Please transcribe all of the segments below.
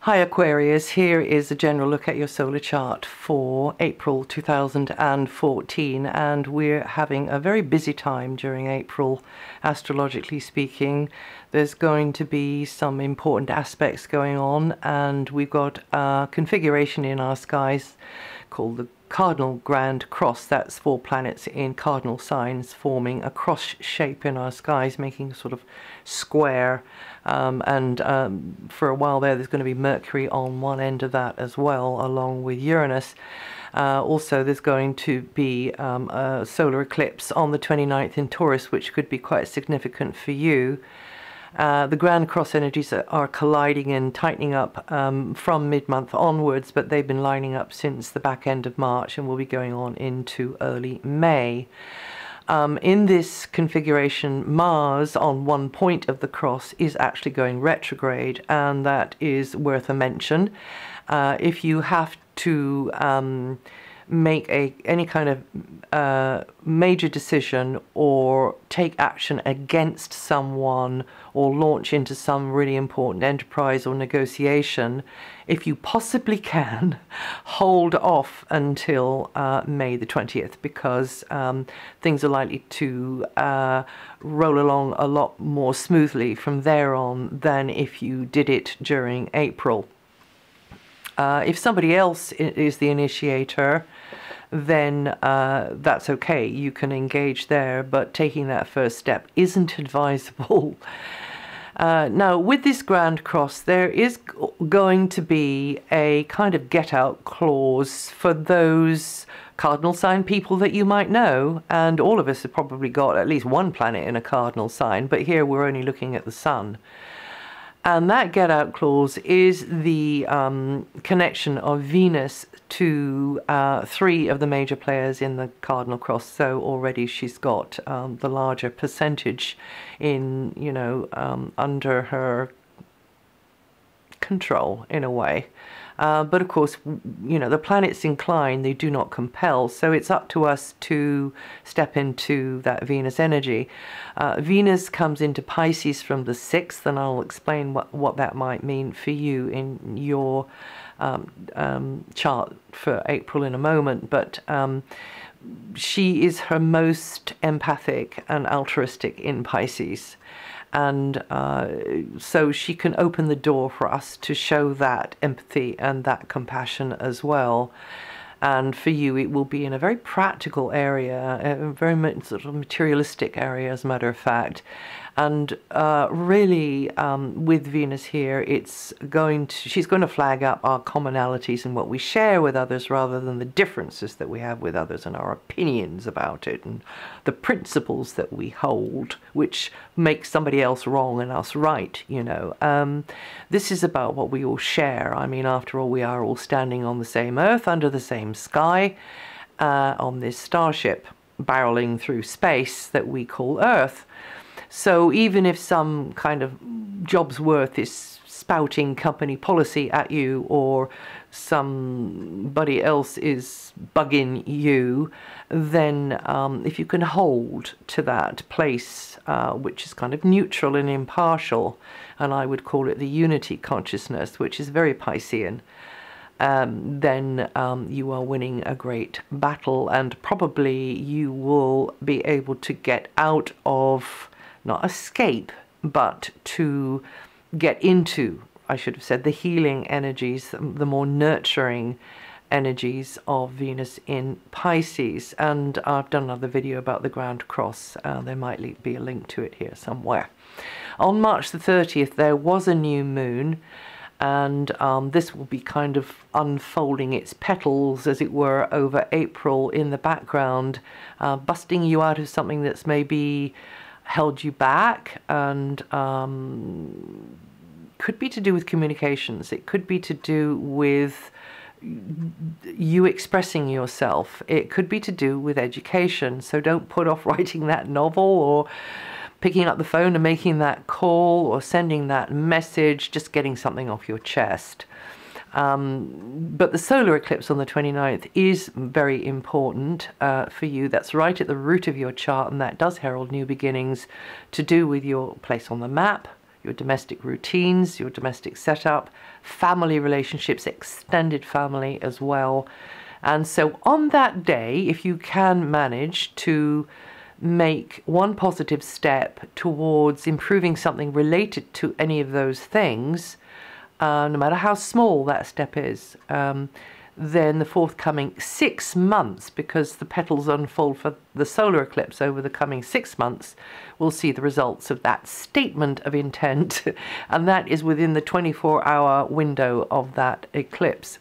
Hi Aquarius, here is a general look at your solar chart for April 2014, and we're having a very busy time during April, astrologically speaking. There's going to be some important aspects going on, and we've got a configuration in our skies called the Cardinal Grand Cross. That's 4 planets in cardinal signs forming a cross shape in our skies, making a sort of square. For a while there's going to be Mercury on one end of that as well, along with Uranus. Also, there's going to be a solar eclipse on the 29th in Taurus, which could be quite significant for you. The Grand Cross energies are colliding and tightening up from mid-month onwards, but they've been lining up since the back end of March and will be going on into early May. In this configuration, Mars on one point of the cross is actually going retrograde, and that is worth a mention. If you have to make any kind of major decision or take action against someone or launch into some really important enterprise or negotiation, if you possibly can, hold off until May the 20th, because things are likely to roll along a lot more smoothly from there on than if you did it during April. If somebody else is the initiator, then that's okay, you can engage there, but taking that first step isn't advisable. Now, with this Grand Cross, there is going to be a kind of get-out clause for those cardinal sign people that you might know, and all of us have probably got at least one planet in a cardinal sign, but here we're only looking at the Sun. And that get-out clause is the connection of Venus to 3 of the major players in the Cardinal Cross. So already she's got the larger percentage in, under her control in a way. But of course, the planets incline, they do not compel, so it's up to us to step into that Venus energy. Venus comes into Pisces from the 6th, and I'll explain what that might mean for you in your chart for April in a moment, but she is her most empathic and altruistic in Pisces. And so she can open the door for us to show that empathy and that compassion as well. And for you, it will be in a very practical area, a very much sort of materialistic area, as a matter of fact. And really, with Venus here, she's going to flag up our commonalities and what we share with others, rather than the differences that we have with others and our opinions about it and the principles that we hold, which make somebody else wrong and us right, This is about what we all share. I mean, after all, we are all standing on the same earth, under the same sky, on this starship barreling through space that we call Earth. So even if some kind of job's worth is spouting company policy at you, or somebody else is bugging you, then if you can hold to that place, which is kind of neutral and impartial, and I would call it the unity consciousness, which is very Piscean, then you are winning a great battle, and probably you will be able to get out of, not escape, but to get into, I should have said, the healing energies, the more nurturing energies of Venus in Pisces. And I've done another video about the Grand Cross. There might be a link to it here somewhere. On March the 30th, there was a new moon, and this will be kind of unfolding its petals, as it were, over April in the background, busting you out of something that's maybe held you back, and could be to do with communications. It could be to do with you expressing yourself. It could be to do with education. So don't put off writing that novel, or picking up the phone and making that call, or sending that message, just getting something off your chest. But the solar eclipse on the 29th is very important for you. That's right at the root of your chart, and that does herald new beginnings to do with your place on the map, your domestic routines, your domestic setup, family relationships, extended family as well. And so on that day, if you can manage to make one positive step towards improving something related to any of those things, no matter how small that step is, then the forthcoming 6 months, because the petals unfold for the solar eclipse over the coming 6 months, we'll see the results of that statement of intent, and that is within the 24-hour window of that eclipse.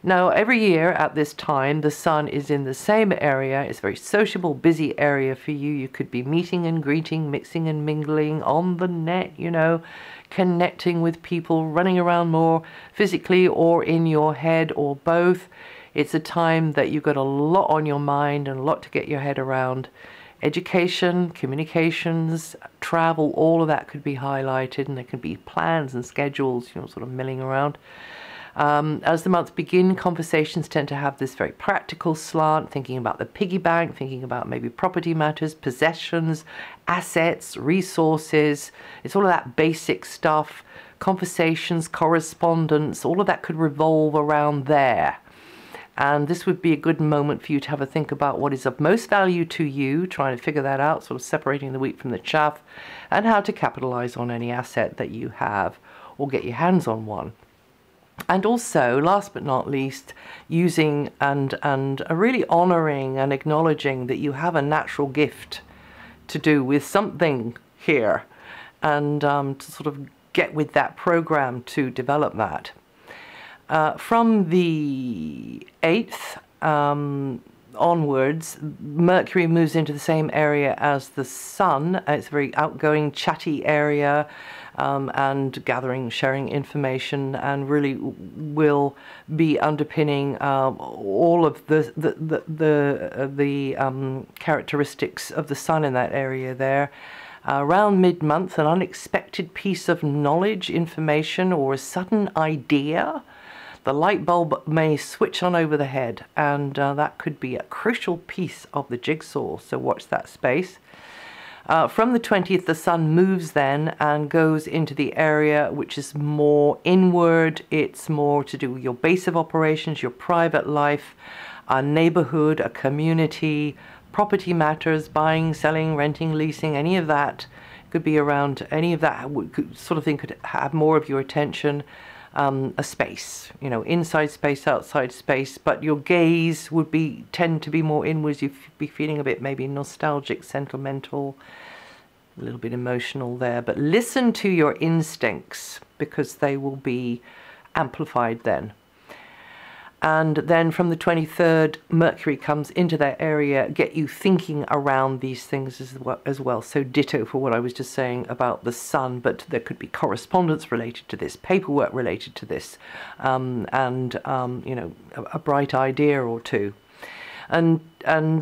Now, every year at this time, the sun is in the same area. It's a very sociable, busy area for you. You could be meeting and greeting, mixing and mingling on the net, you know, connecting with people, running around more physically or in your head or both. It's a time that you've got a lot on your mind and a lot to get your head around. Education, communications, travel, all of that could be highlighted, and there could be plans and schedules, you know, sort of milling around. As the months begin, conversations tend to have this very practical slant, thinking about the piggy bank, thinking about maybe property matters, possessions, assets, resources. It's all of that basic stuff, conversations, correspondence, all of that could revolve around there. And this would be a good moment for you to have a think about what is of most value to you, trying to figure that out, sort of separating the wheat from the chaff, and how to capitalize on any asset that you have or get your hands on one. And also, last but not least, using and really honoring and acknowledging that you have a natural gift to do with something here, and to sort of get with that program to develop that. From the 8th onwards, Mercury moves into the same area as the Sun. It's a very outgoing, chatty area, and gathering, sharing information, and really will be underpinning all of the characteristics of the Sun in that area there. Around mid-month, an unexpected piece of knowledge, information, or a sudden idea. The light bulb may switch on over the head, and that could be a crucial piece of the jigsaw, so watch that space. From the 20th, the sun moves then and goes into the area which is more inward. It's more to do with your base of operations, your private life, a neighborhood, a community, property matters, buying, selling, renting, leasing, any of that could be around. Any of that sort of thing could have more of your attention. A space, you know, inside space, outside space, but your gaze would tend to be more inwards. You'd be feeling a bit maybe nostalgic, sentimental, a little bit emotional there, but listen to your instincts because they will be amplified then. And then from the 23rd, Mercury comes into that area, get you thinking around these things as well. So ditto for what I was just saying about the sun, but there could be correspondence related to this, paperwork related to this, and you know, a bright idea or two. And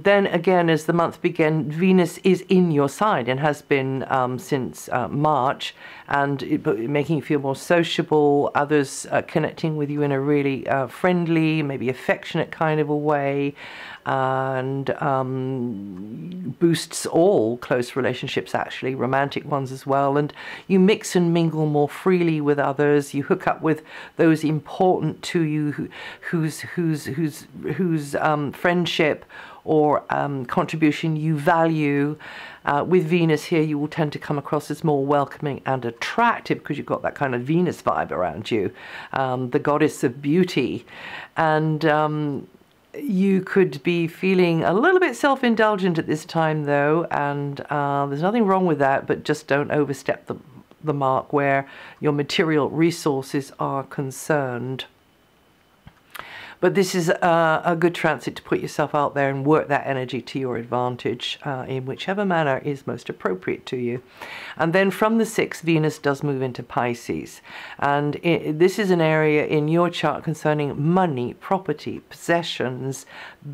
then again, as the month begins, Venus is in your side and has been since March, and making you feel more sociable, others connecting with you in a really friendly, maybe affectionate kind of a way, and boosts all close relationships, actually, romantic ones as well. And you mix and mingle more freely with others. You hook up with those important to you, whose friendship or contribution you value. With Venus here, you will tend to come across as more welcoming and attractive because you've got that kind of Venus vibe around you, the goddess of beauty. And you could be feeling a little bit self-indulgent at this time, though, and there's nothing wrong with that, but just don't overstep the mark where your material resources are concerned. But this is a good transit to put yourself out there and work that energy to your advantage in whichever manner is most appropriate to you. And then from the 6th, Venus does move into Pisces. And this is an area in your chart concerning money, property, possessions,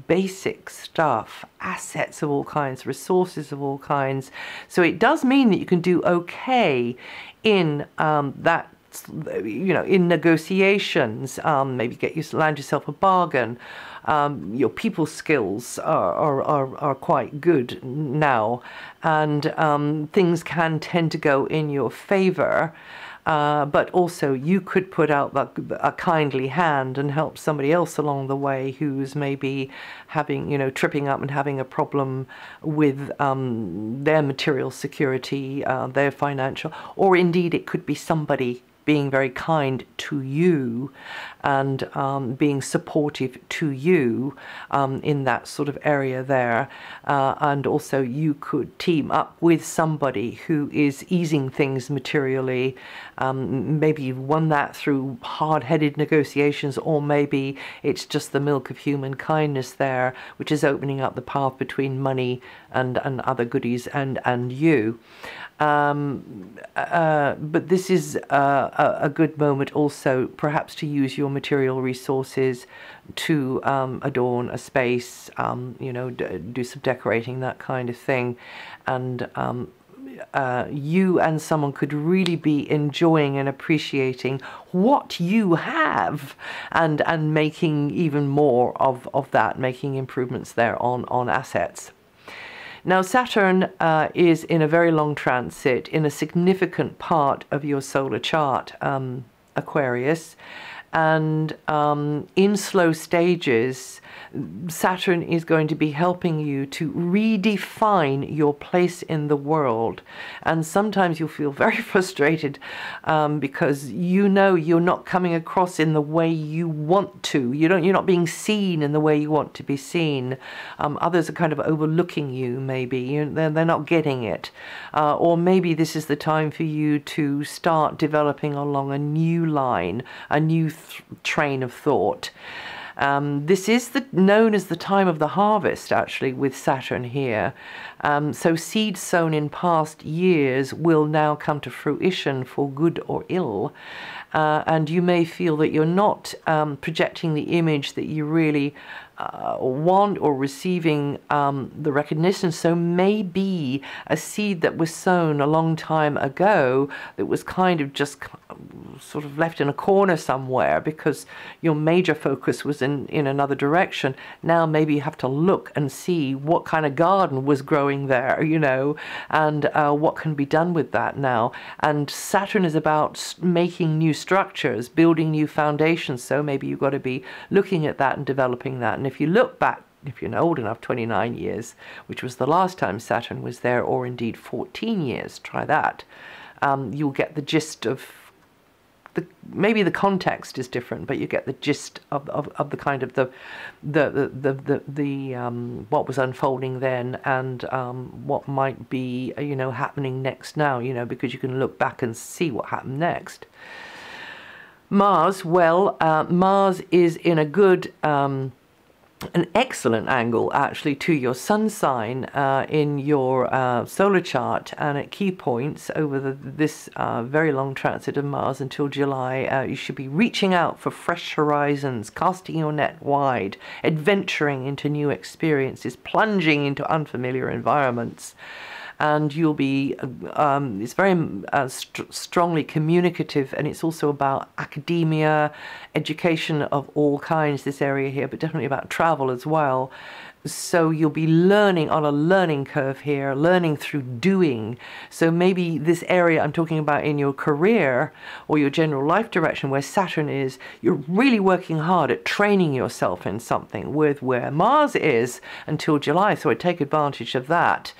basic stuff, assets of all kinds, resources of all kinds. So it does mean that you can do okay in that in negotiations, maybe land yourself a bargain. Your people skills are quite good now, and things can tend to go in your favor. But also you could put out a kindly hand and help somebody else along the way who's maybe having, tripping up and having a problem with their material security, their financial, or indeed it could be somebody being very kind to you and being supportive to you in that sort of area there. And also you could team up with somebody who is easing things materially. Maybe you've won that through hard-headed negotiations, or maybe it's just the milk of human kindness there, which is opening up the path between money and other goodies and you. But this is a good moment also perhaps to use your material resources to adorn a space, do some decorating, that kind of thing. And you and someone could really be enjoying and appreciating what you have, and making even more of that, making improvements there on assets. Now, Saturn is in a very long transit in a significant part of your solar chart, Aquarius, and in slow stages, Saturn is going to be helping you to redefine your place in the world. And sometimes you'll feel very frustrated because you're not coming across in the way you want to. You're not being seen in the way you want to be seen. Others are kind of overlooking you, maybe. They're not getting it. Or maybe this is the time for you to start developing along a new line, a new train of thought. This is known as the time of the harvest, actually, with Saturn here. So seeds sown in past years will now come to fruition for good or ill. And you may feel that you're not projecting the image that you really want, or receiving the recognition. So maybe a seed that was sown a long time ago that was kind of just sort of left in a corner somewhere because your major focus was in another direction. Now maybe you have to look and see what kind of garden was growing there, and what can be done with that now. And Saturn is about making new structures, building new foundations. So maybe you've got to be looking at that and developing that. And if you look back, if you're old enough, 29 years, which was the last time Saturn was there, or indeed 14 years, try that. You'll get the gist of maybe the context is different, but you get the gist of the kind of the what was unfolding then, and what might be happening next now, because you can look back and see what happened next. Mars, well, Mars is in a good an excellent angle actually to your sun sign in your solar chart, and at key points over this very long transit of Mars until July. You should be reaching out for fresh horizons, casting your net wide, adventuring into new experiences, plunging into unfamiliar environments. And you'll be, it's very strongly communicative, and it's also about academia, education of all kinds, this area here, but definitely about travel as well. So you'll be learning on a learning curve here, learning through doing. So maybe this area I'm talking about in your career or your general life direction where Saturn is, you're really working hard at training yourself in something, with where Mars is until July. So I take advantage of that.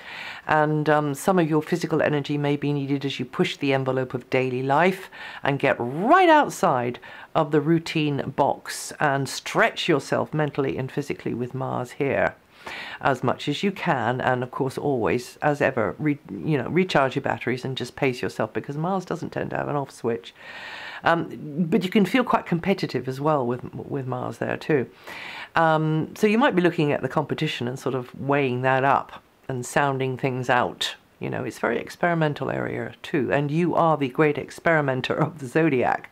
And some of your physical energy may be needed as you push the envelope of daily life and get right outside of the routine box and stretch yourself mentally and physically with Mars here as much as you can. And of course, always, as ever, recharge your batteries and just pace yourself, because Mars doesn't tend to have an off switch. But you can feel quite competitive as well with Mars there too. So you might be looking at the competition and sort of weighing that up and sounding things out. It's a very experimental area too, and you are the great experimenter of the zodiac.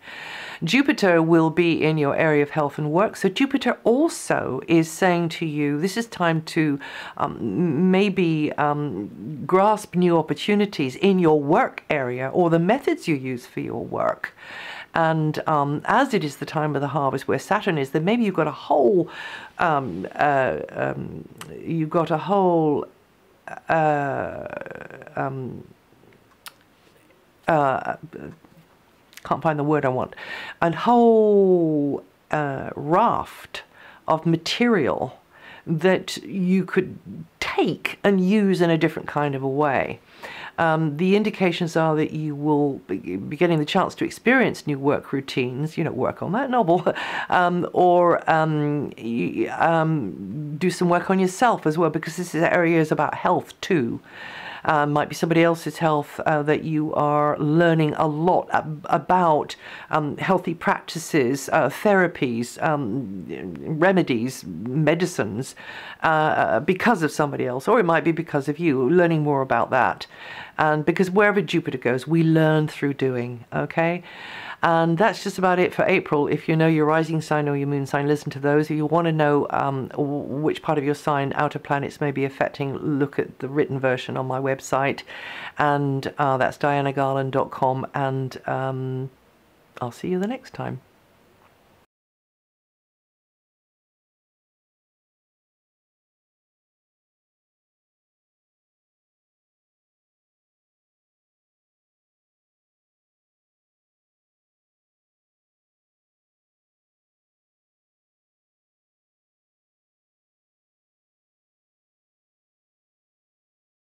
Jupiter will be in your area of health and work, so Jupiter also is saying to you, this is time to maybe grasp new opportunities in your work area, or the methods you use for your work. And as it is the time of the harvest where Saturn is, then maybe you've got a whole, can't find the word I want, a whole raft of material that you could take and use in a different kind of a way. The indications are that you will be getting the chance to experience new work routines, work on that novel, or do some work on yourself as well, because this area is about health too. Might be somebody else's health that you are learning a lot about, healthy practices, therapies, remedies, medicines, because of somebody else, or it might be because of you, learning more about that. And because wherever Jupiter goes, we learn through doing, okay? And that's just about it for April. If you know your rising sign or your moon sign, listen to those. If you want to know which part of your sign outer planets may be affecting, look at the written version on my website. And that's DianaGarland.com. And I'll see you the next time.